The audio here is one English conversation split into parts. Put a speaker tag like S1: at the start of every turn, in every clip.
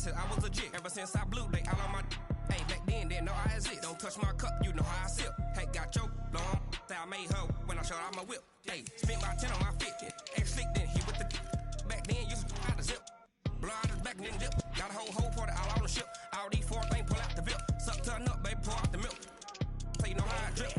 S1: since I was a jit. Ever since I blew, they all on my. Hey, back then, didn't know I exist. Don't touch my cup, you know how I sip. Hey, got your blow on. I made her when I showed out my whip. Hey, spent my 10 on my 50. Ex-slick, then he with the. Back then, you out the zip. Blow out his back and then dip. Got a whole party all on the ship. All these four things pull out the bip. Suck, turn up, baby, pour out the milk. So you know how I drip.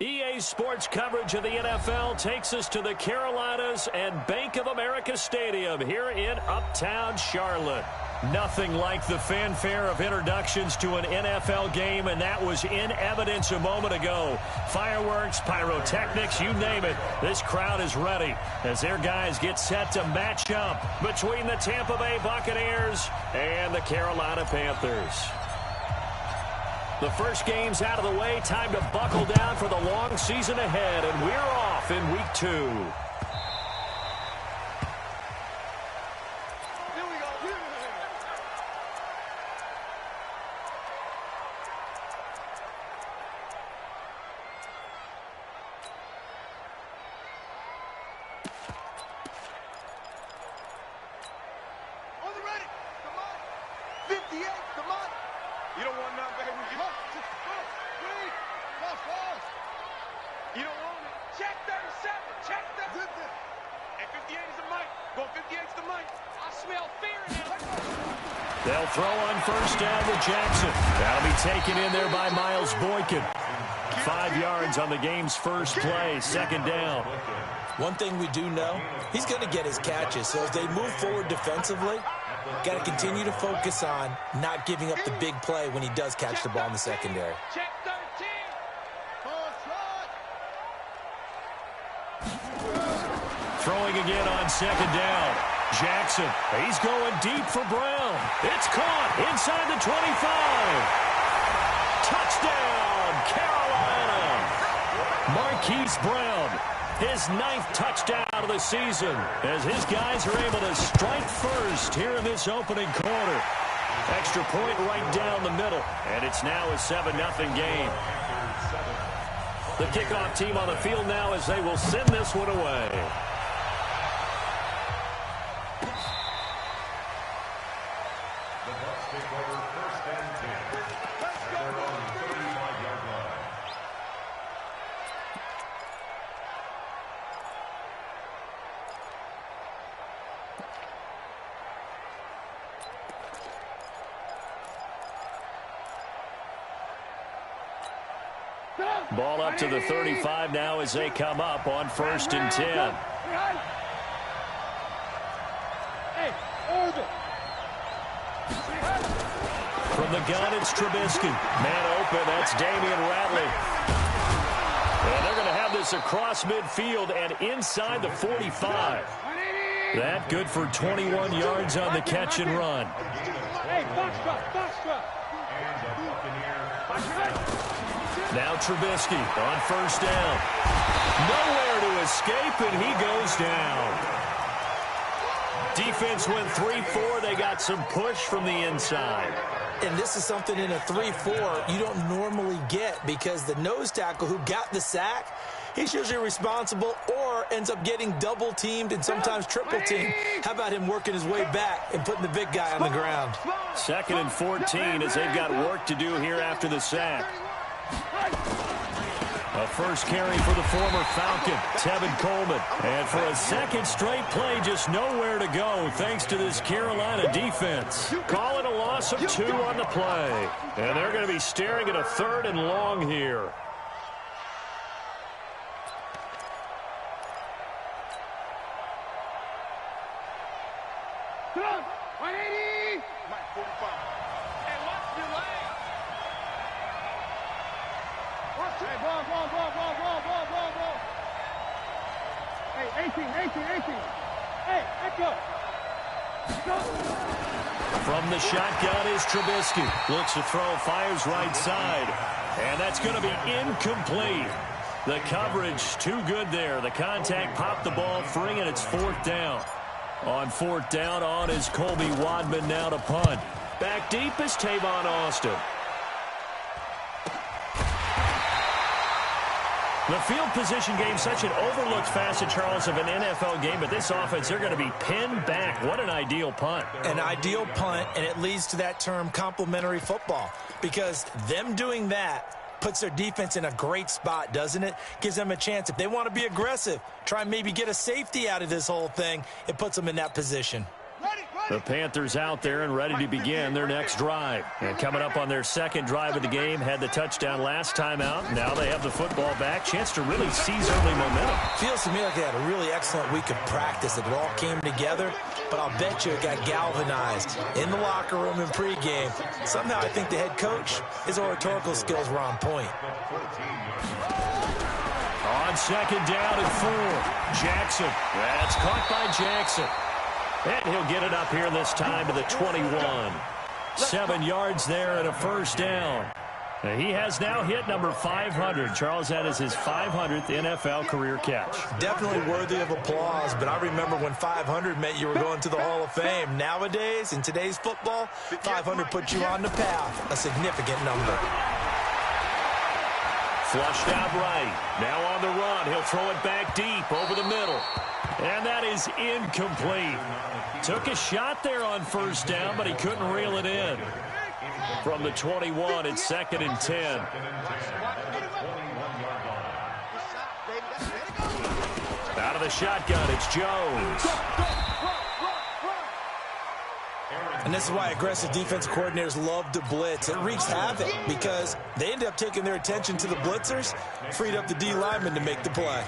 S2: EA Sports coverage of the NFL takes us to the Carolinas and Bank of America Stadium here in Uptown Charlotte. Nothing like the fanfare of introductions to an NFL game, and that was in evidence a moment ago. Fireworks, pyrotechnics, you name it. This crowd is ready as their guys get set to match up between the Tampa Bay Buccaneers and the Carolina Panthers. The first game's out of the way. Time to buckle down for the long season ahead, and we're off in week 2. They'll throw on first down to Jackson. That'll be taken in there by Miles Boykin. 5 yards on the game's first play, second down.
S3: One thing we do know, he's going to get his catches. So as they move forward defensively, got to continue to focus on not giving up the big play when he does catch the ball in the secondary.
S2: Throwing again on second down. Jackson, he's going deep for Brown. It's caught inside the 25. Touchdown, Carolina. Marquise Brown, his 9th touchdown of the season, as his guys are able to strike first here in this opening quarter. Extra point right down the middle, and it's now a 7-0 game. The kickoff team on the field now as they will send this one away. Ball up to the 35 now as they come up on 1st and 10. From the gun, it's Trubisky. Man open, that's Damian Ratley. And they're going to have this across midfield and inside the 45. That good for 21 yards on the catch and run.
S4: Hey, box drop, box drop.
S2: Now Trubisky on first down. Nowhere to escape, and he goes down. Defense went 3-4. They got some push from the inside.
S3: And this is something in a 3-4 you don't normally get, because the nose tackle who got the sack, he's usually responsible or ends up getting double-teamed and sometimes triple-teamed. How about him working his way back and putting the big guy on the ground?
S2: 2nd and 14 as they've got work to do here after the sack. A first carry for the former Falcon, Tevin Coleman. And for a second straight play, just nowhere to go thanks to this Carolina defense. Call it a loss of 2 on the play. And they're going to be staring at a 3rd and long here. From the shotgun is Trubisky. Looks to throw, fires right side. And that's going to be incomplete. The coverage too good there. The contact popped the ball free, and it's 4th down. On 4th down, on is Colby Wadman now to punt. Back deep is Tavon Austin. The field position game, such an overlooked facet, Charles, of an NFL game, but this offense, they're going to be pinned back. What an ideal punt.
S3: An ideal punt, and it leads to that term complementary football, because them doing that puts their defense in a great spot, doesn't it? Gives them a chance. If they want to be aggressive, try and maybe get a safety out of this whole thing, it puts them in that position.
S2: The Panthers out there and ready to begin their next drive. And coming up on their 2nd drive of the game, had the touchdown last time out. Now they have the football back. Chance to really seize early momentum.
S3: Feels to me like they had a really excellent week of practice. It all came together, but I'll bet you it got galvanized in the locker room and pregame. Somehow I think the head coach, his oratorical skills were on point.
S2: On 2nd down and 4, Jackson. That's caught by Jackson. And he'll get it up here this time to the 21. 7 yards there and a first down. He has now hit number 500. Charles, that is his 500th NFL career catch.
S3: Definitely worthy of applause, but I remember when 500 meant you were going to the Hall of Fame. Nowadays, in today's football, 500 puts you on the path, a significant number.
S2: Flushed out right. Now on the run. He'll throw it back deep over the middle. And that is incomplete. Took a shot there on first down, but he couldn't reel it in. From the 21, it's 2nd and 10. Out of the shotgun, it's Jones.
S3: And this is why aggressive defensive coordinators love to blitz. It wreaks havoc because they end up taking their attention to the blitzers, freed up the D lineman to make the play.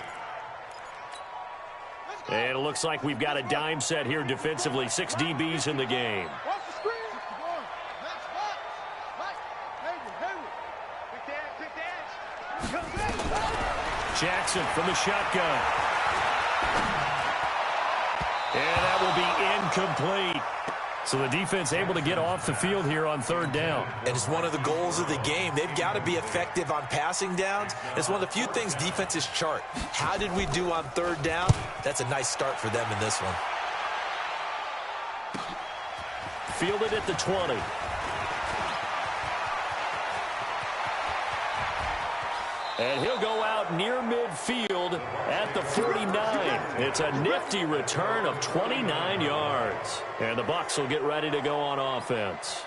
S2: And it looks like we've got a dime set here defensively. 6 DBs in the game. Jackson from the shotgun. And that will be incomplete. So the defense able to get off the field here on 3rd down.
S3: And it's one of the goals of the game. They've got to be effective on passing downs. It's one of the few things defenses chart. How did we do on 3rd down? That's a nice start for them in this one.
S2: Fielded at the 20. And he'll go out near midfield at the 49. It's a nifty return of 29 yards. And the Bucs will get ready to go on offense.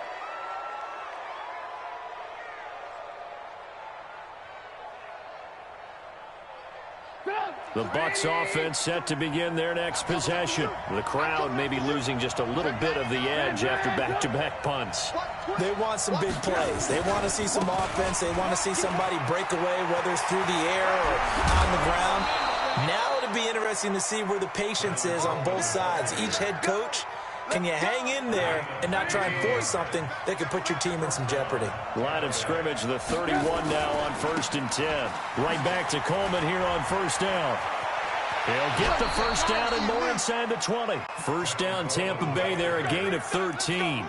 S2: The Bucs offense set to begin their next possession. The crowd may be losing just a little bit of the edge after back-to-back punts.
S3: They want some big plays. They want to see some offense. They want to see somebody break away, whether it's through the air or on the ground. Now it'll be interesting to see where the patience is on both sides. Each head coach, can you hang in there and not try and force something that could put your team in some jeopardy?
S2: Line of scrimmage, the 31 now on 1st and 10. Right back to Coleman here on 1st down. He'll get the first down and more inside the 20. First down, Tampa Bay there, a gain of 13.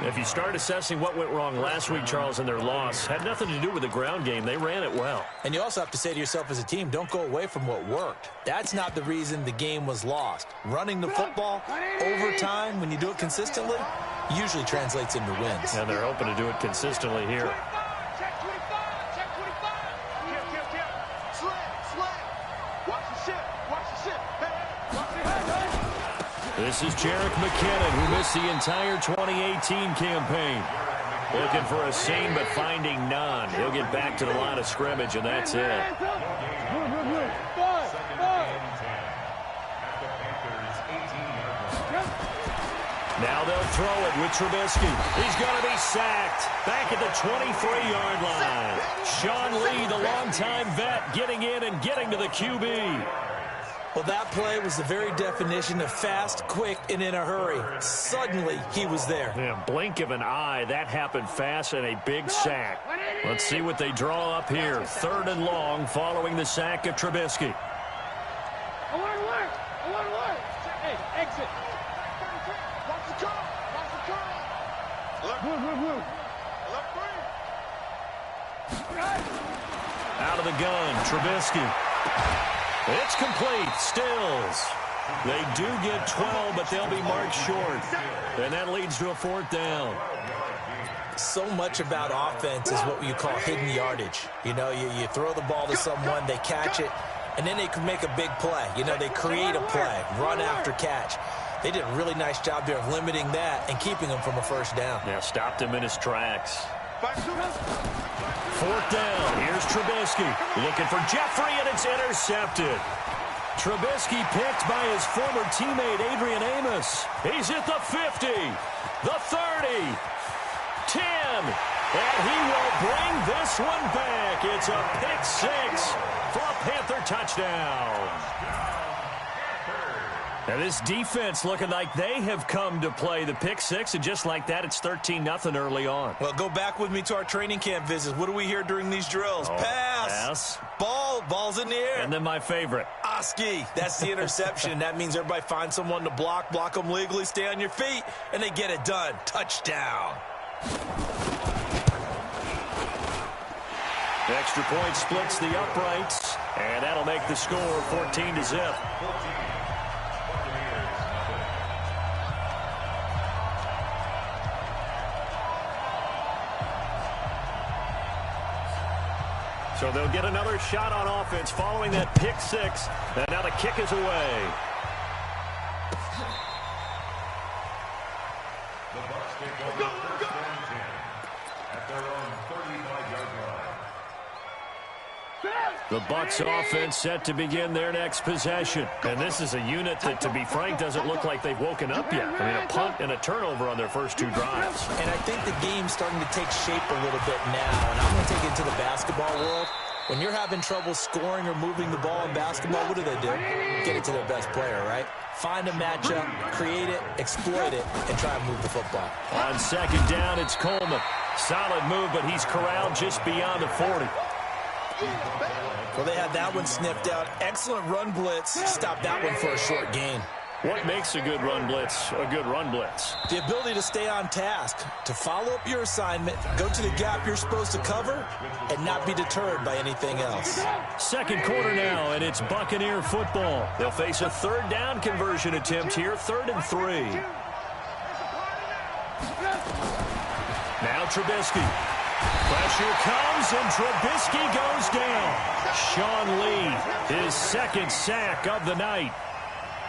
S2: If you start assessing what went wrong last week, Charles, in their loss, had nothing to do with the ground game. They ran it well.
S3: And you also have to say to yourself as a team, don't go away from what worked. That's not the reason the game was lost. Running the football over time, when you do it consistently, usually translates into wins.
S2: And they're hoping to do it consistently here. This is Jerick McKinnon, who missed the entire 2018 campaign. Looking for a seam, but finding none. He'll get back to the line of scrimmage, and that's it. Now they'll throw it with Trubisky. He's going to be sacked. Back at the 23-yard line. Sean Lee, the longtime vet, getting in and getting to the QB.
S3: Well, that play was the very definition of fast, quick, and in a hurry. Suddenly, he was there.
S2: Yeah, blink of an eye. That happened fast and a big sack. Let's see what they draw up here. 3rd and long following the sack of Trubisky.
S4: I want to work. Hey, exit. Watch the curl.
S2: Out of the gun, Trubisky. It's complete. Stills. They do get 12, but they'll be marked short. And that leads to a 4th down.
S3: So much about offense is what you call hidden yardage. You know, you throw the ball to someone, they catch it, and then they can make a big play. You know, they create a play, run after catch. They did a really nice job there of limiting that and keeping him from a 1st down.
S2: Yeah, stopped him in his tracks. 4th down. Here's Trubisky. Looking for Jeffrey, and it's intercepted. Trubisky picked by his former teammate, Adrian Amos. He's at the 50, the 30, 10, and he will bring this one back. It's a pick 6 for a Panther touchdown. Now this defense looking like they have come to play the pick 6, and just like that, it's 13-0 early on.
S3: Well, go back with me to our training camp visits. What do we hear during these drills? Pass. Ball's in the air.
S2: And then my favorite.
S3: Oski. That's the interception. That means everybody finds someone to block them legally, stay on your feet, and they get it done. Touchdown.
S2: The extra point splits the uprights, and that'll make the score 14-0. So they'll get another shot on offense following that pick 6. And now the kick is away.
S5: The Bucs take over first and 10 at their own 35-yard line.
S2: The Bucs offense set to begin their next possession. And this is a unit that, to be frank, doesn't look like they've woken up yet. I mean, a punt and a turnover on their first 2 drives.
S3: And I think the game's starting to take shape a little bit now. And I'm going to take it to the basketball world. When you're having trouble scoring or moving the ball in basketball, what do? Get it to their best player, right? Find a matchup, create it, exploit it, and try and move the football.
S2: On 2nd down, it's Coleman. Solid move, but he's corralled just beyond the 40.
S3: Well, they had that one sniffed out. Excellent run blitz. Stopped that one for a short gain.
S2: What makes a good run blitz a good run blitz?
S3: The ability to stay on task, to follow up your assignment, go to the gap you're supposed to cover, and not be deterred by anything else.
S2: 2nd quarter now, and it's Buccaneer football. They'll face a 3rd down conversion attempt here, 3rd and 3. Now Trubisky. Pressure comes, and Trubisky goes down. Sean Lee, his 2nd sack of the night.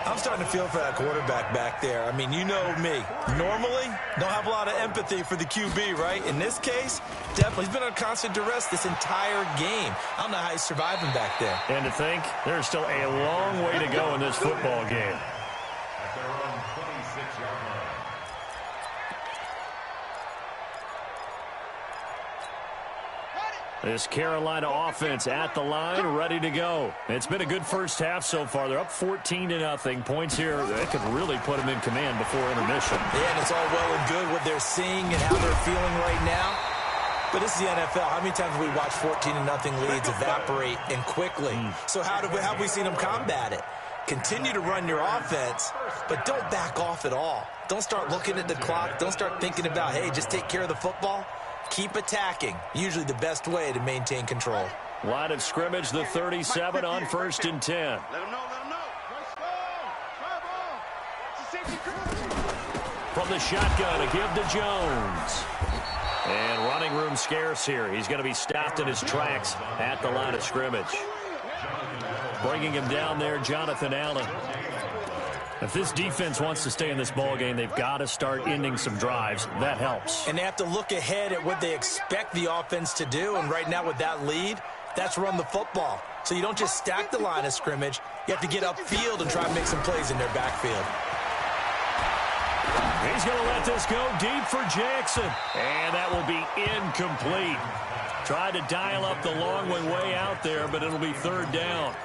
S3: I'm starting to feel for that quarterback back there. I mean, you know me. Normally, don't have a lot of empathy for the QB, right? In this case, definitely. He's been on constant duress this entire game. I don't know how he's surviving back there.
S2: And to think, there's still a long way to go in this football game.
S5: At their own 26-yard line.
S2: This Carolina offense at the line, ready to go. It's been a good first half so far. They're up 14-0. Points here, they could really put them in command before intermission.
S3: Yeah, and it's all well and good what they're seeing and how they're feeling right now. But this is the NFL. How many times have we watched 14-0 leads evaporate and quickly? So how have we seen them combat it? Continue to run your offense, but don't back off at all. Don't start looking at the clock. Don't start thinking about, hey, just take care of the football. Keep attacking. Usually the best way to maintain control.
S2: Line of scrimmage, the 37 on 1st and 10.
S4: Let him know.
S2: From the shotgun, a give to Jones. And running room scarce here. He's going to be stopped in his tracks at the line of scrimmage. Bringing him down there, Jonathan Allen. If this defense wants to stay in this ballgame, they've got to start ending some drives. That helps.
S3: And they have to look ahead at what they expect the offense to do. And right now with that lead, that's run the football. So you don't just stack the line of scrimmage. You have to get upfield and try and make some plays in their backfield.
S2: He's going to let this go deep for Jackson. And that will be incomplete. Tried to dial up the long one way out there, but it'll be 3rd down.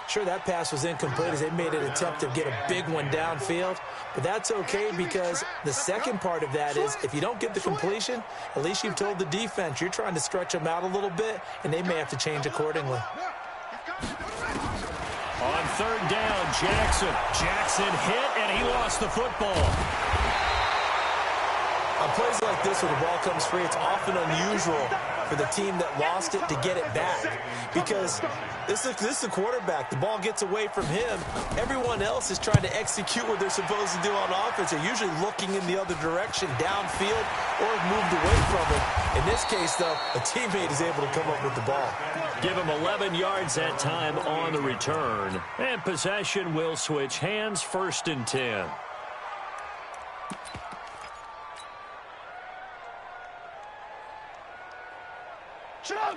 S3: Sure, that pass was incomplete as they made an attempt to get a big one downfield. But that's okay because the second part of that is if you don't get the completion, at least you've told the defense you're trying to stretch them out a little bit, and they may have to change accordingly.
S2: On 3rd down, Jackson hit, and he lost the football.
S3: On plays like this where the ball comes free, it's often unusual for the team that lost it to get it back because this is the quarterback. The ball gets away from him. Everyone else is trying to execute what they're supposed to do on offense. They're usually looking in the other direction, downfield, or moved away from him. In this case, though, a teammate is able to come up with the ball.
S2: Give him 11 yards that time on the return. And possession will switch hands, 1st and 10.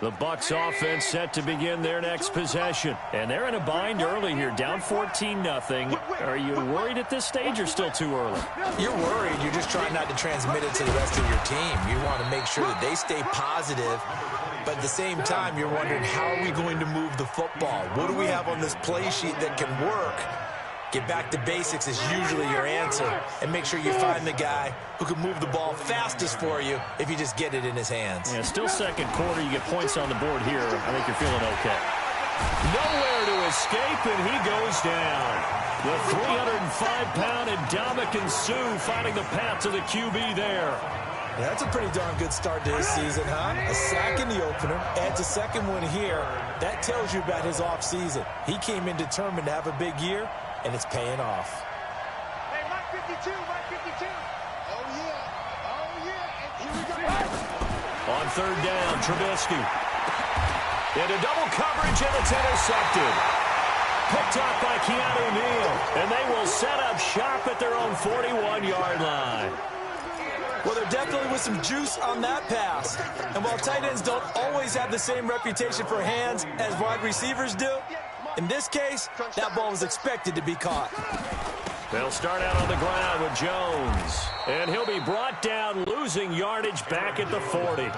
S2: The Bucs offense set to begin their next possession. And they're in a bind early here, down 14-0. Are you worried at this stage or still too early?
S3: You're worried. You're just trying not to transmit it to the rest of your team. You want to make sure that they stay positive. But at the same time, you're wondering, how are we going to move the football? What do we have on this play sheet that can work? Get back to basics is usually your answer. And make sure you find the guy who can move the ball fastest for you if you just get it in his hands.
S2: Yeah, still 2nd quarter. You get points on the board here. I think you're feeling okay. Nowhere to escape, and he goes down. The 305-pound Ndamukong Suh finding the path to the QB there.
S3: Yeah, that's a pretty darn good start to his season, huh? A sack in the opener, adds a 2nd one here. That tells you about his offseason. He came in determined to have a big year, and it's paying off.
S4: Hey, Mike 52. Oh, yeah. And here we go.
S2: On 3rd down, Trubisky. Into double coverage, and it's intercepted. Picked off by Keanu Neal. And they will set up shop at their own 41-yard line.
S3: Well, there definitely was some juice on that pass. And while tight ends don't always have the same reputation for hands as wide receivers do, in this case, that ball was expected to be caught.
S2: They'll start out on the ground with Jones. And he'll be brought down, losing yardage back at the 40.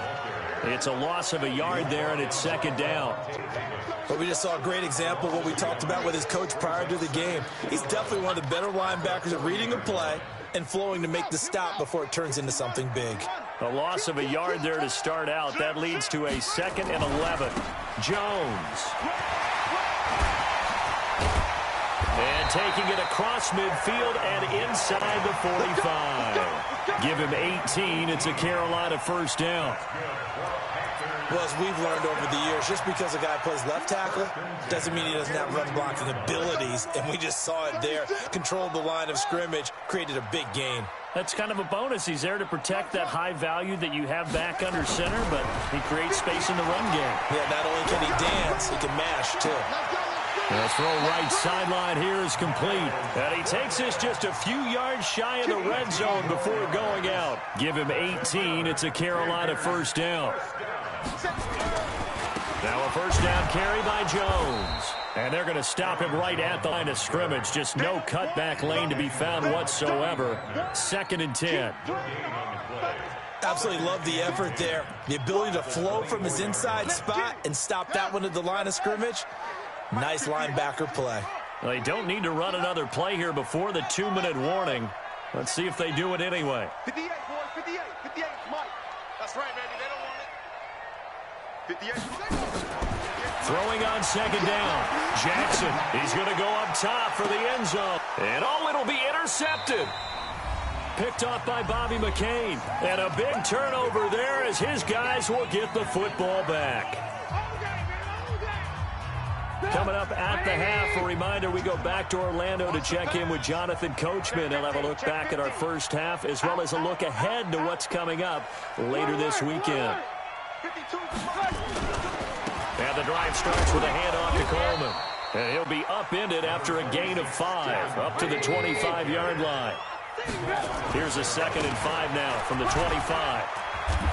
S2: It's a loss of a yard there, and it's 2nd down.
S3: But we just saw a great example of what we talked about with his coach prior to the game. He's definitely one of the better linebackers at reading a play and flowing to make the stop before it turns into something big.
S2: A loss of a yard there to start out. That leads to a 2nd and 11. Jones. And taking it across midfield and inside the 45. Give him 18. It's a Carolina 1st down.
S3: Well, as we've learned over the years, just because a guy plays left tackle doesn't mean he doesn't have run blocking abilities. And we just saw it there. Controlled the line of scrimmage, created a big gain.
S2: That's kind of a bonus. He's there to protect that high value that you have back under center, but he creates space in the run game.
S3: Yeah, not only can he dance, he can mash, too.
S2: The throw right sideline here is complete. And he takes this just a few yards shy of the red zone before going out. Give him 18. It's a Carolina 1st down. Now a 1st down carry by Jones. And they're going to stop him right at the line of scrimmage. Just no cutback lane to be found whatsoever. 2nd and 10.
S3: Absolutely love the effort there. The ability to flow from his inside spot and stop that one at the line of scrimmage. Nice linebacker play.
S2: Well, they don't need to run another play here before the 2-minute warning. Let's see if they do it anyway.
S4: 58, boys, 58, Mike. That's right, baby. They don't want it. 58.
S2: Throwing on second down. Jackson, he's going to go up top for the end zone. And it'll be intercepted. Picked off by Bobby McCain. And a big turnover there as his guys will get the football back. Coming up at the half, a reminder, we go back to Orlando to check in with Jonathan Coachman. He'll have a look back at our first half as well as a look ahead to what's coming up later this weekend. And the drive starts with a handoff to Coleman. And he'll be upended after a gain of 5, up to the 25-yard line. Here's a 2nd and 5 now from the 25.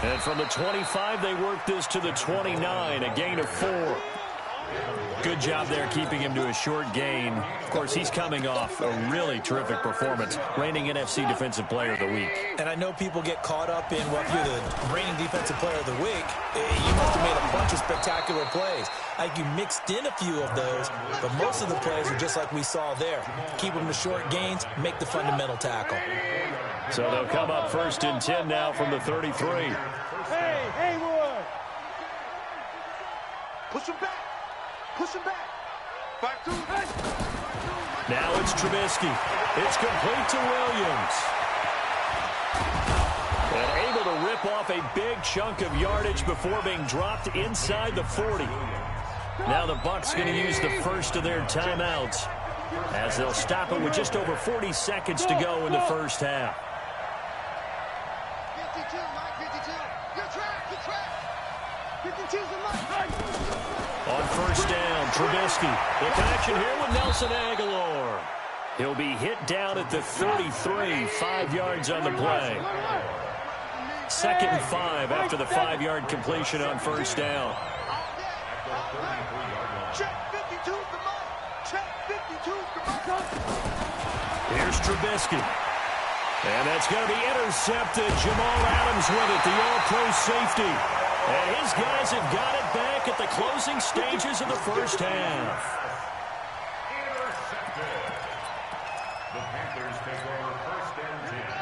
S2: And from the 25, they work this to the 29, a gain of 4. Good job there keeping him to a short gain. Of course, he's coming off a really terrific performance, reigning NFC Defensive Player of the Week.
S3: And I know people get caught up in, well, if you're the reigning Defensive Player of the Week, you must have made a bunch of spectacular plays. Like you mixed in a few of those, but most of the plays are just like we saw there. Keep them to short gains, make the fundamental tackle.
S2: So they'll come up 1st and 10 now from the 33.
S4: Hey, Haywood! Push him back! Push him back. Back to him.
S2: Now it's Trubisky. It's complete to Williams. And able to rip off a big chunk of yardage before being dropped inside the 40. Now the Bucs going to use the first of their timeouts as they'll stop it with just over 40 seconds to go in the first half.
S4: 52, Mike, 52. Good track. 52's the Mike.
S2: On first down, Trubisky. The connection here with Nelson Aguilar. He'll be hit down at the 33, 5 yards on the play. 2nd and 5 after the 5-yard completion on first down. Here's Trubisky. And that's going to be intercepted. Jamal Adams with it, the all-pro safety. And his guys have got it back at the closing stages of the first half.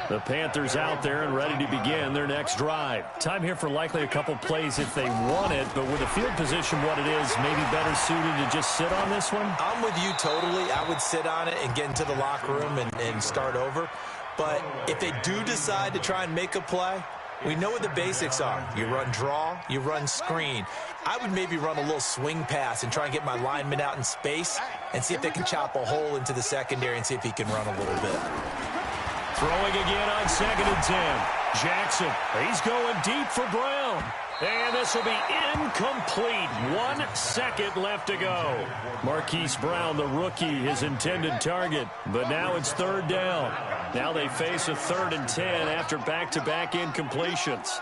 S2: The Panthers out there and ready to begin their next drive. Time here for likely a couple plays if they want it, but with the field position what it is, maybe better suited to just sit on this one?
S3: I'm with you totally. I would sit on it and get into the locker room and start over. But if they do decide to try and make a play, we know what the basics are. You run draw, you run screen. I would maybe run a little swing pass and try and get my lineman out in space and see if they can chop a hole into the secondary and see if he can run a little bit.
S2: Throwing again on 2nd and 10. Jackson, he's going deep for Brown. And this will be incomplete. 1 second left to go. Marquise Brown, the rookie, his intended target. But now it's 3rd down. Now they face a 3rd and 10 after back-to-back incompletions.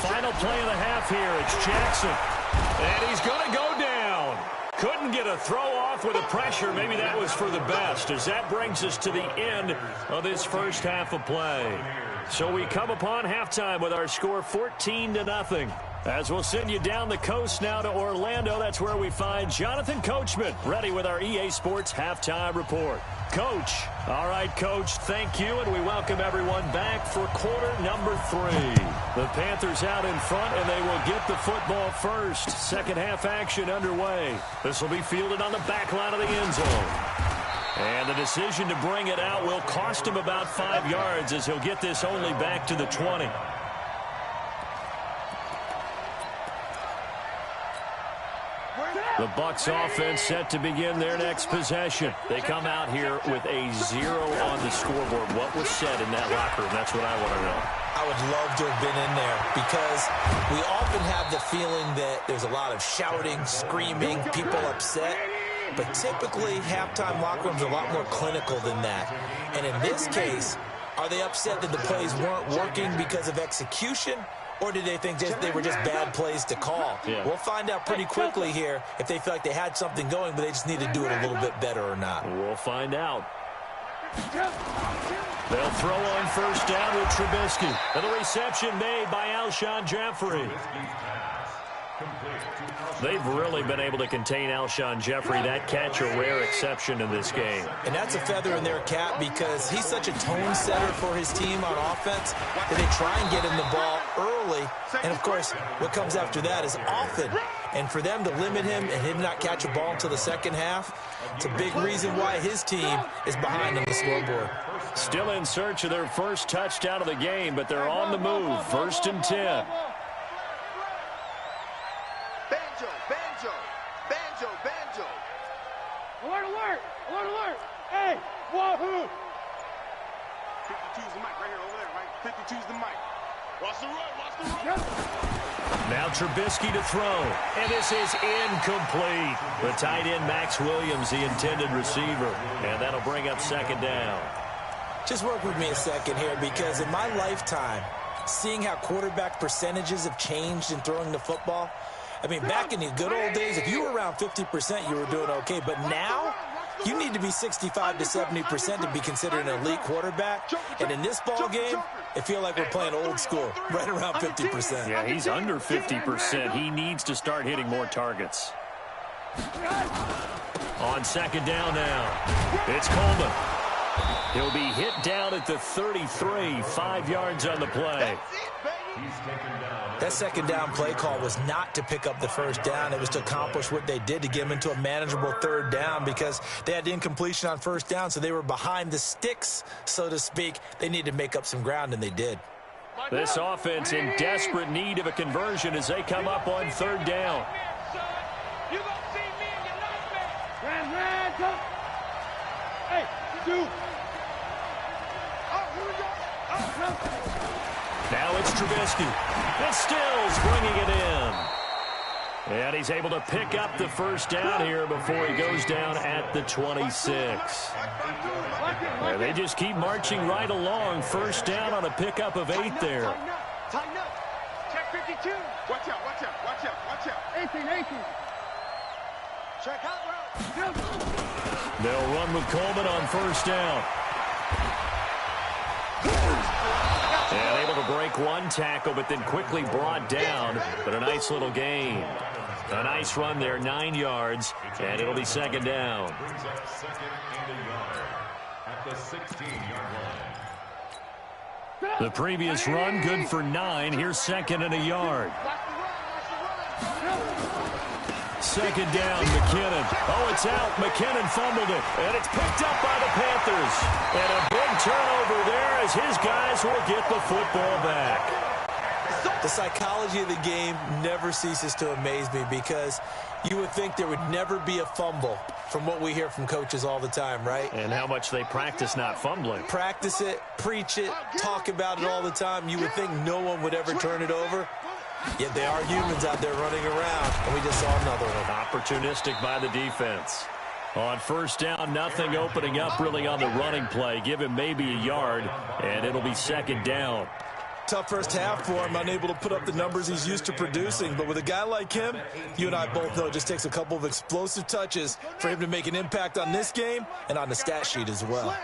S2: Final play of the half here. It's Jackson. And he's going to go down. Couldn't get a throw off with the pressure. Maybe that was for the best, as that brings us to the end of this first half of play. So we come upon halftime with our score 14-0. As we'll send you down the coast now to Orlando, that's where we find Jonathan Coachman, ready with our EA Sports Halftime Report. Coach. All right, Coach, thank you, and we welcome everyone back for quarter number 3. The Panthers out in front, and they will get the football first. Second half action underway. This will be fielded on the back line of the end zone. And the decision to bring it out will cost him about 5 yards as he'll get this only back to the 20. The Bucs offense set to begin their next possession. They come out here with a 0 on the scoreboard. What was said in that locker room? That's what I want to know.
S3: I would love to have been in there because we often have the feeling that there's a lot of shouting, screaming, people upset. But typically, halftime locker rooms are a lot more clinical than that. And in this case, are they upset that the plays weren't working because of execution? Or did they think they were just bad plays to call? Yeah. We'll find out pretty quickly here if they feel like they had something going, but they just need to do it a little bit better or not.
S2: We'll find out. They'll throw on first down with Trubisky. And the reception made by Alshon Jeffrey. They've really been able to contain Alshon Jeffrey. That catch a rare exception in this game.
S3: And that's a feather in their cap because he's such a tone setter for his team on offense that they try and get him the ball early. And, of course, what comes after that is often. And for them to limit him and him not catch a ball until the second half, it's a big reason why his team is behind on the scoreboard.
S2: Still in search of their first touchdown of the game, but they're on the move. 1st and 10.
S4: Alert! Alert! Hey! Wahoo!
S6: 52's the mic right here over there, right? 52's the mic. Watch the run!
S2: Now Trubisky to throw, and this is incomplete. The tight end, Max Williams, the intended receiver, and that'll bring up 2nd down.
S3: Just work with me a second here because in my lifetime, seeing how quarterback percentages have changed in throwing the football, I mean, back in the good old days, if you were around 50%, you were doing okay. But now, you need to be 65 to 70% to be considered an elite quarterback. And in this ball game, it feels like we're playing old school, right around 50%.
S2: Yeah, he's under 50%. He needs to start hitting more targets. On 2nd down now, it's Coleman. He'll be hit down at the 33, 5 yards on the play.
S3: That 2nd down play call was not to pick up the 1st down. It was to accomplish what they did to get them into a manageable 3rd down because they had incompletion on 1st down, so they were behind the sticks, so to speak. They needed to make up some ground, and they did.
S2: This offense in desperate need of a conversion as they come up on 3rd down.
S4: You gonna see me in your nightmare. Hands up. Hey, dude. Oh, here we go. Oh, no.
S2: Now it's Trubisky. And Stills bringing it in. And he's able to pick up the 1st down here before he goes down at the 26. And they just keep marching right along. 1st down on a pickup of 8 there.
S4: Tighten up. Check 52.
S6: Watch out.
S4: 18. Check out route.
S2: They'll run with Coleman on 1st down. And able to break one tackle, but then quickly brought down. But a nice little gain. A nice run there, 9 yards, and it'll be 2nd down.
S5: Brings up 2nd and a yard at the 16-yard line.
S2: The previous run, good for 9. Here's 2nd and a yard. 2nd down, McKinnon. Oh, it's out. McKinnon fumbled it, and it's picked up by the Panthers. And a big turnover there as his guys will get the football back.
S3: The psychology of the game never ceases to amaze me because you would think there would never be a fumble from what we hear from coaches all the time, right?
S2: And how much they practice not fumbling.
S3: Practice it, preach it, talk about it all the time. You would think no one would ever turn it over. Yet they are humans out there running around, and we just saw another one.
S2: Opportunistic by the defense. On 1st down, nothing opening up really on the running play. Give him maybe a yard, and it'll be 2nd down.
S3: Tough first half for him, unable to put up the numbers he's used to producing. But with a guy like him, you and I both know it just takes a couple of explosive touches for him to make an impact on this game and on the stat sheet as well.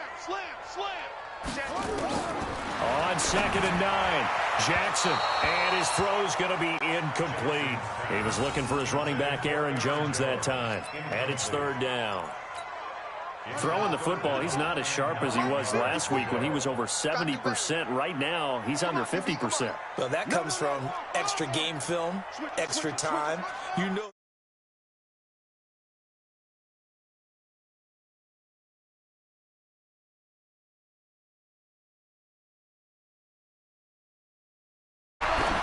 S2: On 2nd and 9, Jackson, and his throw's going to be incomplete. He was looking for his running back, Aaron Jones, that time. And it's 3rd down. Throwing the football, he's not as sharp as he was last week when he was over 70%. Right now, he's under 50%.
S3: Well, that comes from extra game film, extra time. You know.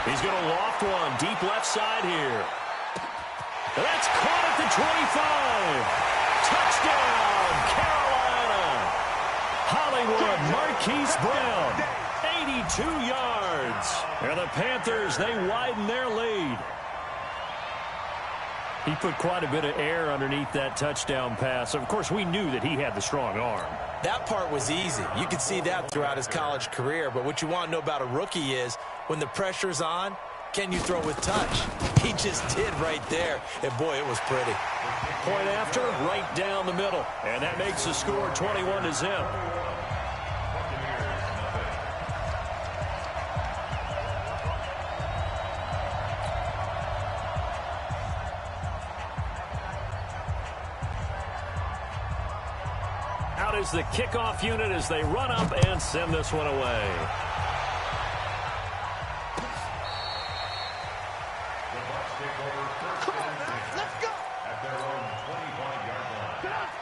S2: He's going to loft one deep left side here. That's caught at the 25. Touchdown, Carolina. Hollywood Marquise Brown, 82 yards. And the Panthers, they widen their lead. He put quite a bit of air underneath that touchdown pass. Of course, we knew that he had the strong arm.
S3: That part was easy. You could see that throughout his college career. But what you want to know about a rookie is when the pressure's on, can you throw with touch? He just did right there. And, boy, it was pretty.
S2: Point after, right down the middle. And that makes the score 21-0. is the kickoff unit as they run up and send this one away.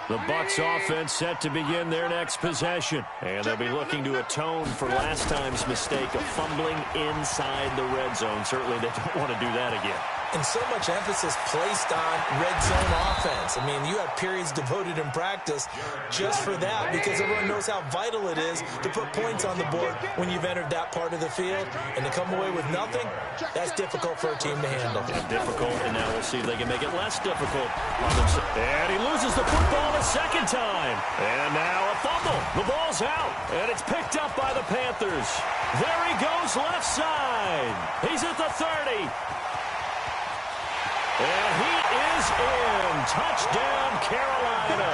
S2: The Bucs offense set to begin their next possession. And they'll be looking to atone for last time's mistake of fumbling inside the red zone. Certainly they don't want to do that again.
S3: And so much emphasis placed on red zone offense. I mean, you have periods devoted in practice just for that because everyone knows how vital it is to put points on the board when you've entered that part of the field. And to come away with nothing, that's difficult for a team to handle.
S2: Yeah, difficult, and now we'll see if they can make it less difficult on themselves. And he loses the football the second time. And now a fumble. The ball's out, and it's picked up by the Panthers. There he goes left side. He's at the 30. And he is in. Touchdown, Carolina.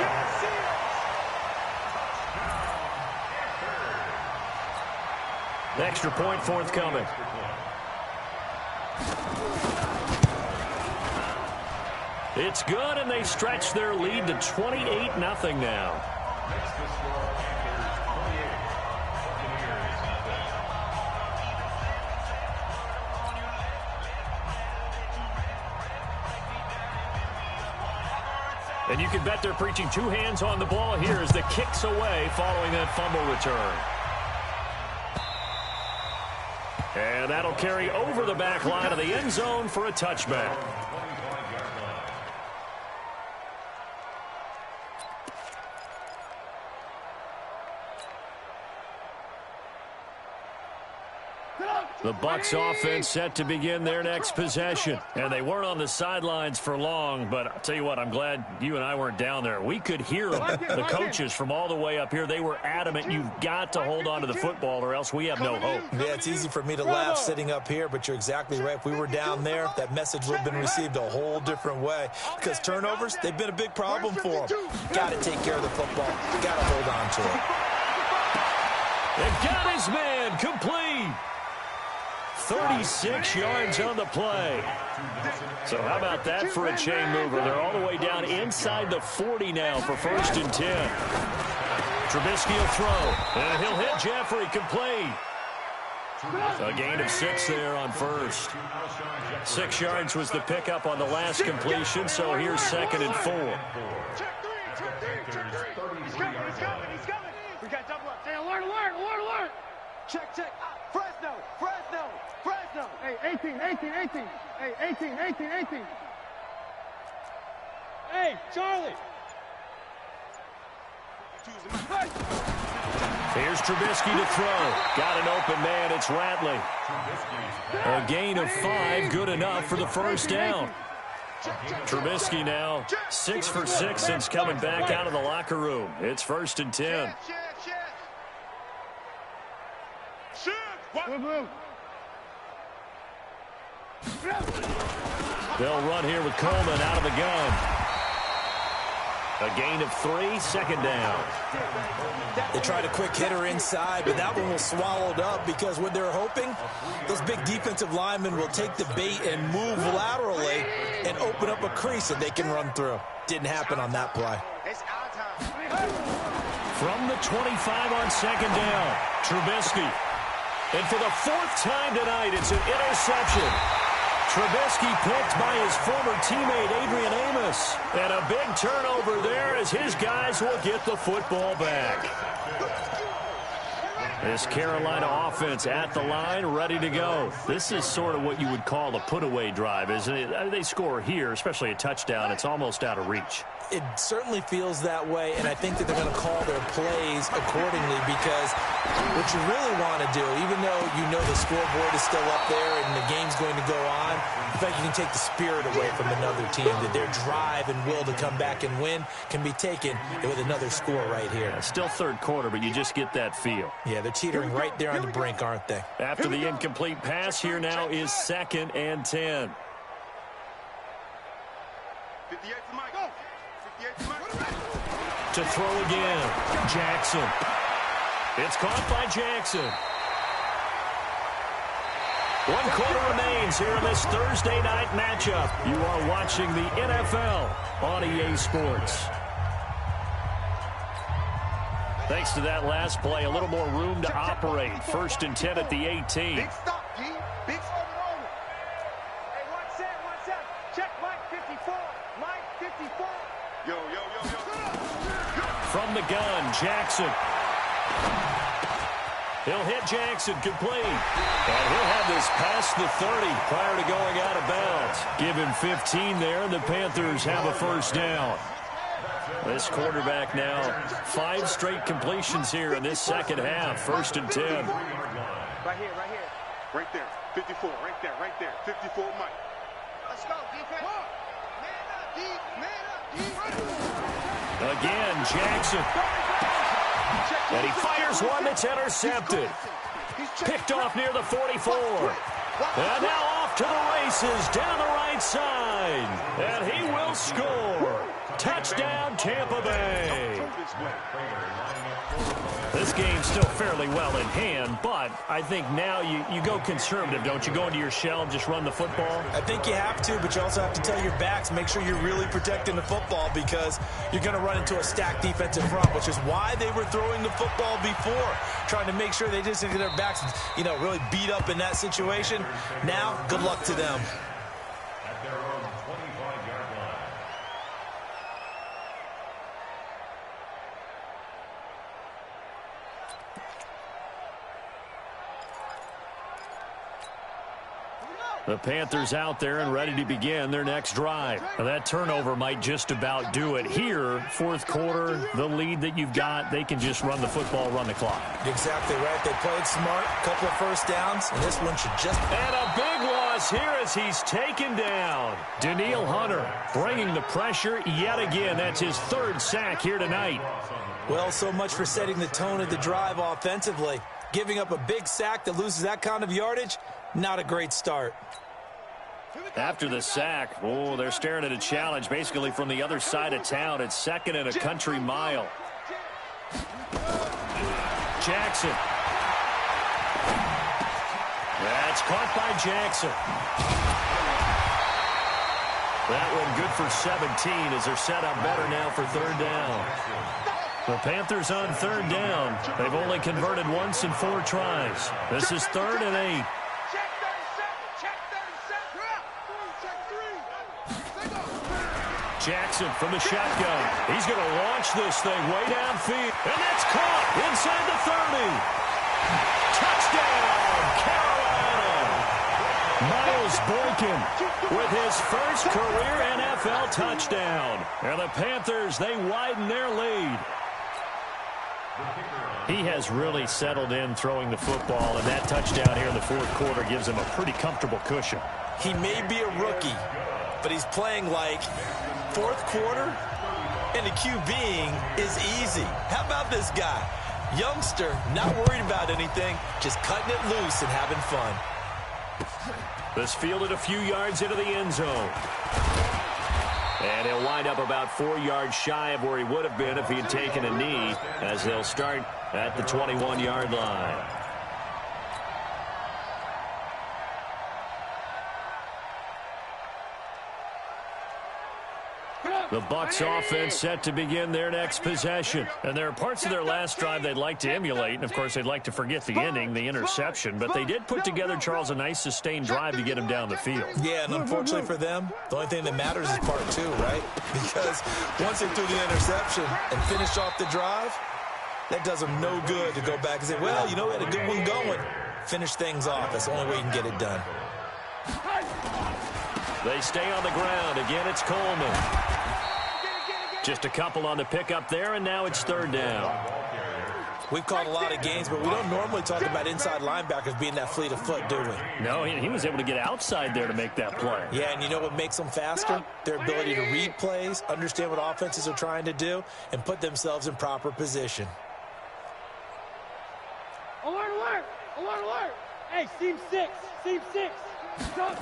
S2: Extra point forthcoming. It's good, and they stretch their lead to 28-0 now. And you can bet they're preaching two hands on the ball here as the kick's away following that fumble return. And that'll carry over the back line of the end zone for a touchback. The Bucs offense set to begin their next possession. And they weren't on the sidelines for long, but I'll tell you what, I'm glad you and I weren't down there. We could hear them, the coaches from all the way up here. They were adamant, you've got to hold on to the football or else we have no hope.
S3: Yeah, it's easy for me to laugh sitting up here, but you're exactly right. If we were down there, that message would have been received a whole different way. Because turnovers, they've been a big problem for them. Got to take care of the football. Got to hold on to it.
S2: They got his man complete. 36 yards on the play. So how about that for a chain mover? They're all the way down inside the 40 now for 1st and 10. Trubisky will throw, and he'll hit Jeffrey complete. A gain of 6 there on first. 6 yards was the pickup on the last completion, so here's 2nd and 4.
S4: He's coming. We got double up. Hey, alert. Check. Fresno. Hey, 18. Hey, 18. Hey, Charlie.
S2: Here's Trubisky to throw. Got an open man. It's Ratley. A gain of 5, good enough for the first down. Trubisky now 6 for 6 since coming back out of the locker room. It's 1st and 10. They'll run here with Coleman out of the gun. A gain of 3, 2nd down.
S3: They tried a quick hitter inside, but that one was swallowed up because what they're hoping, those big defensive linemen will take the bait and move laterally and open up a crease that they can run through. Didn't happen on that play.
S2: From the 25 on 2nd down, Trubisky. And for the 4th time tonight, it's an interception. Trubisky picked by his former teammate, Adrian Amos. And a big turnover there as his guys will get the football back. This Carolina offense at the line, ready to go. This is sort of what you would call a put-away drive, isn't it? I mean, they score here, especially a touchdown. It's almost out of reach.
S3: It certainly feels that way, and I think that they're going to call their plays accordingly because what you really want to do, even though you know the scoreboard is still up there and the game's going to go on, in fact, you can take the spirit away from another team, that their drive and will to come back and win can be taken with another score right here.
S2: Still 3rd quarter, but you just get that feel.
S3: Yeah, they're teetering right there on the brink, aren't they?
S2: After the incomplete pass, here now is 2nd and 10.
S6: 58 to Mike. Go. 58 to Mike.
S2: To throw again, Jackson. It's caught by Jackson. 1 quarter remains here in this Thursday night matchup. You are watching the NFL on EA Sports. Thanks to that last play, a little more room to operate. 1st and 10 at the 18.
S6: Big stop, G. Big stop it over.
S4: Hey, one set. Check Mike 54. Mike 54.
S6: Yo.
S2: From the gun, Jackson. He'll hit Jackson, complete. And he'll have this past the 30 prior to going out of bounds. Give him 15 there, and the Panthers have a 1st down. This quarterback now, 5 straight completions here in this second half. 1st and 10.
S4: Right here.
S6: Right there. 54. Right there. 54, Mike.
S4: Let's go, defense. Man up, D.
S2: Again, Jackson. And he fires one that's intercepted. Picked off near the 44. And now off to the races down the right side. And he will score. Touchdown, Tampa Bay. This game's still fairly well in hand, but I think now you go conservative, don't you? Go into your shell and just run the football?
S3: I think you have to, but you also have to tell your backs, make sure you're really protecting the football because you're going to run into a stacked defensive front, which is why they were throwing the football before, trying to make sure they just get their backs, really beat up in that situation. Now, good luck to them.
S5: At their own 25-yard line.
S2: The Panthers out there and ready to begin their next drive. Now that turnover might just about do it. Here, 4th quarter, the lead that you've got, they can just run the football, run the clock.
S3: Exactly right. They played smart, couple of 1st downs, and this one should just...
S2: And a big loss here as he's taken down. Danielle Hunter bringing the pressure yet again. That's his 3rd sack here tonight.
S3: Well, so much for setting the tone of the drive offensively. Giving up a big sack that loses that kind of yardage, not a great start.
S2: After the sack, they're staring at a challenge basically from the other side of town. It's 2nd and a country mile. Jackson. That's caught by Jackson. That one good for 17 as they're set up better now for 3rd down. The Panthers on 3rd down. They've only converted once in 4 tries. This is 3rd and 8. Jackson from the shotgun. He's going to launch this thing way downfield. And that's caught inside the 30. Touchdown, Carolina. Miles Boykin with his 1st career NFL touchdown. And the Panthers, they widen their lead. He has really settled in throwing the football, and that touchdown here in the 4th quarter gives him a pretty comfortable cushion.
S3: He may be a rookie, but he's playing like 4th quarter, and the QBing is easy. How about this guy? Youngster, not worried about anything, just cutting it loose and having fun.
S2: This fielded a few yards into the end zone. And he'll wind up about 4 yards shy of where he would have been if he had taken a knee, as they'll start at the 21-yard line. The Bucs offense set to begin their next possession. And there are parts of their last drive they'd like to emulate. And, of course, they'd like to forget the ending, the interception. But they did put together, Charles, a nice sustained drive to get him down the field.
S3: Yeah, and unfortunately for them, the only thing that matters is part 2, right? Because once they threw the interception and finished off the drive, that does them no good to go back and say, well, we had a good one going. Finish things off. That's the only way you can get it done.
S2: They stay on the ground. Again, it's Coleman. Just a couple on the pickup there, and now it's 3rd down.
S3: We've called a lot of games, but we don't normally talk about inside linebackers being that fleet of foot, do we?
S2: No, he was able to get outside there to make that play.
S3: Yeah, and you know what makes them faster? Their ability to read plays, understand what offenses are trying to do, and put themselves in proper position.
S4: Alert, alert! Alert, alert! Hey, seam 6! Seam 6! Jump!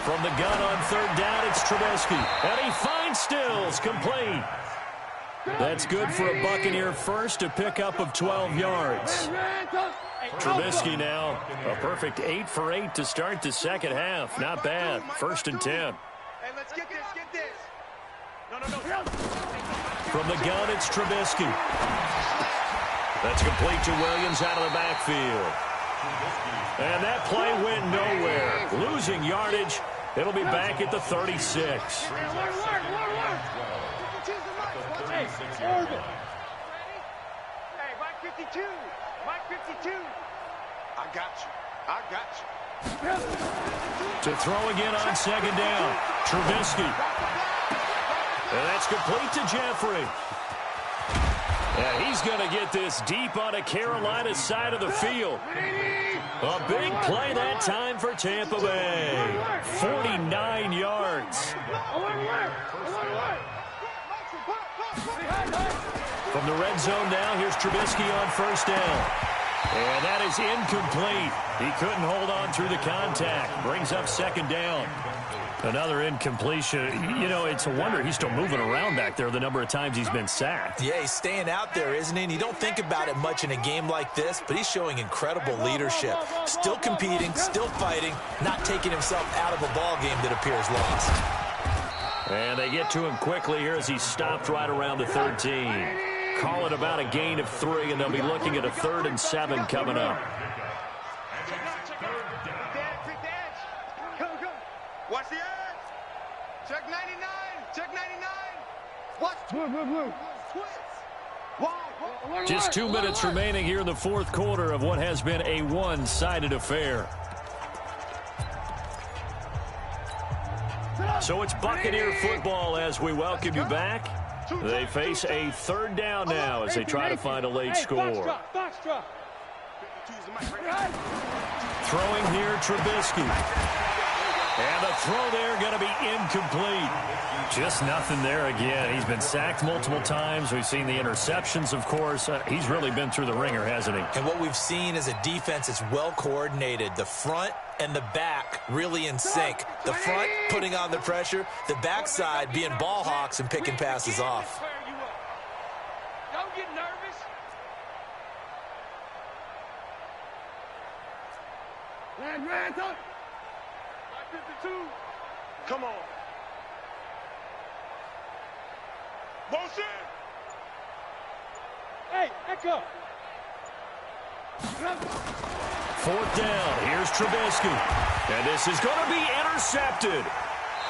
S2: From the gun on 3rd down, it's Trubisky. And he finds Stills, complete. That's good for a Buccaneer first, a pickup of 12 yards. Trubisky now, a perfect 8 for 8 to start the second half. Not bad. 1st and 10.
S6: Hey, let's get this. No.
S2: From the gun, it's Trubisky. That's complete to Williams out of the backfield. And that play went nowhere. Losing yardage. It'll be back at the 36.
S4: Hey, Mike 52. Mike 52.
S6: I got you. I got you.
S2: To throw again on second down. Trubisky. And that's complete to Jeffrey. And he's going to get this deep on a Carolina side of the field. A big play that time for Tampa Bay. 49 yards. From the red zone now, here's Trubisky on first down. And that is incomplete. He couldn't hold on through the contact. Brings up second down. Another incompletion. You know, it's a wonder he's still moving around back there the number of times he's been sacked.
S3: Yeah, he's staying out there, isn't he? And you don't think about it much in a game like this, but he's showing incredible leadership. Still competing, still fighting, not taking himself out of a ball game that appears lost.
S2: And they get to him quickly here as he's stopped right around the 13. Call it about a gain of 3, and they'll be looking at a 3rd and 7 coming up.
S6: Watch the edge. Check 99. Check 99. Watch. Twist.
S2: Just 2 minutes remaining here in the fourth quarter of what has been a one-sided affair. So it's Buccaneer football as we welcome you back. They face a 3rd down now as they try to find a late score. Throwing here, Trubisky. And the throw there going to be incomplete. Just nothing there again. He's been sacked multiple times. We've seen the interceptions, of course. He's really been through the ringer, hasn't he?
S3: And what we've seen is a defense that's well coordinated. The front and the back really in sync. The front putting on the pressure. The backside being ball hawks and picking passes off.
S4: Don't get nervous. Red, 52.
S6: Come on. Motion.
S4: Hey, echo.
S2: 4th down. Here's Trubisky. And this is going to be intercepted.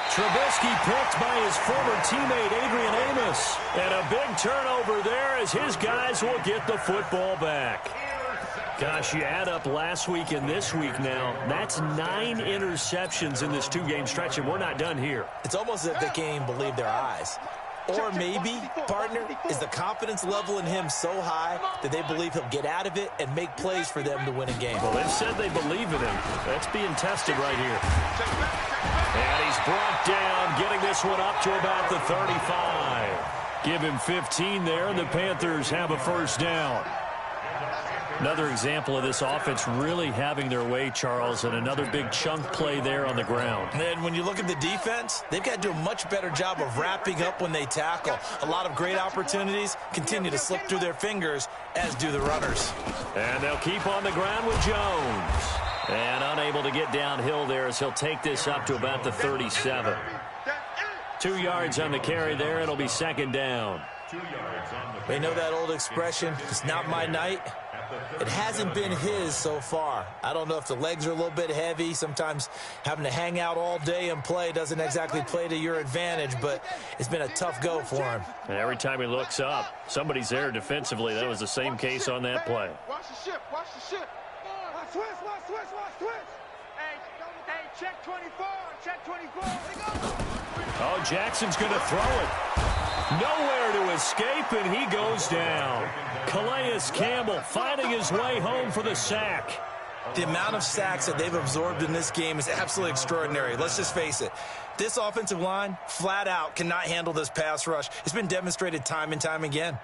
S2: Trubisky picked by his former teammate Adrian Amos. And a big turnover there as his guys will get the football back. Gosh, you add up last week and this week now. That's 9 interceptions in this 2-game stretch, and we're not done here.
S3: It's almost as if they can't even believe their eyes. Or maybe, partner, is the confidence level in him so high that they believe he'll get out of it and make plays for them to win a game.
S2: Well, they've said they believe in him. That's being tested right here. And he's brought down, getting this one up to about the 35. Give him 15 there, and the Panthers have a 1st down. Another example of this offense really having their way, Charles, and another big chunk play there on the ground.
S3: And when you look at the defense, they've got to do a much better job of wrapping up when they tackle. A lot of great opportunities continue to slip through their fingers, as do the runners.
S2: And they'll keep on the ground with Jones. And unable to get downhill there as he'll take this up to about the 37. 2 yards on the carry there. It'll be 2nd down.
S3: They know that old expression, it's not my night. It hasn't been his so far. I don't know if the legs are a little bit heavy. Sometimes having to hang out all day and play doesn't exactly play to your advantage, but it's been a tough go for him.
S2: And every time he looks up, somebody's there defensively. That was the same case on that play.
S6: Watch the ship. Watch the ship.
S4: Watch twist. Hey, check 24. Check 24.
S2: Oh, Jackson's going to throw it. Nowhere to escape, and he goes down. Calais Campbell finding his way home for the sack.
S3: The amount of sacks that they've absorbed in this game is absolutely extraordinary. Let's just face it. This offensive line, flat out, cannot handle this pass rush. It's been demonstrated time and time again.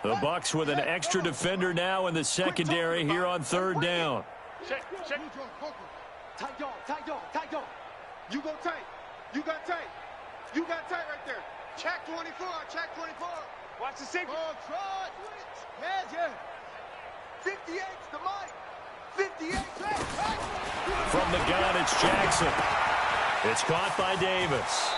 S2: The Bucs with an extra defender now in the secondary here on 3rd down.
S6: Check. Tight dog. You go tight. You got tight right there. Check 24.
S4: Watch the safety.
S6: Oh, try. Yeah. 58's the mic. 58.
S2: From the gun, it's Jackson. It's caught by Davis.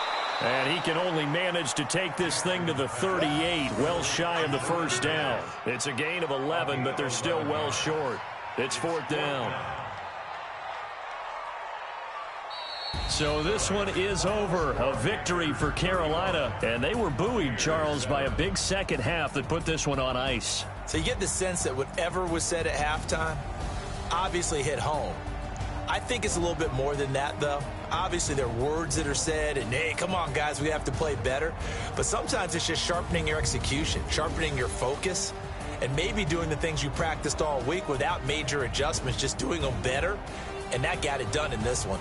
S2: And he can only manage to take this thing to the 38, well shy of the first down. It's a gain of 11, but they're still well short. It's 4th down. So this one is over. A victory for Carolina. And they were buoyed, Charles, by a big second half that put this one on ice.
S3: So you get the sense that whatever was said at halftime obviously hit home. I think it's a little bit more than that, though. Obviously, there are words that are said, and, hey, come on, guys, we have to play better. But sometimes it's just sharpening your execution, sharpening your focus, and maybe doing the things you practiced all week without major adjustments, just doing them better. And that got it done in this one.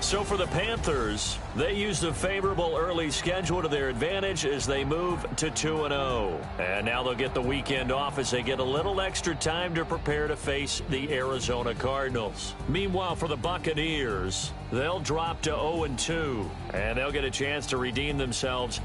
S2: So for the Panthers, they used a favorable early schedule to their advantage as they move to 2-0. And now they'll get the weekend off as they get a little extra time to prepare to face the Arizona Cardinals. Meanwhile, for the Buccaneers, they'll drop to 0-2. And they'll get a chance to redeem themselves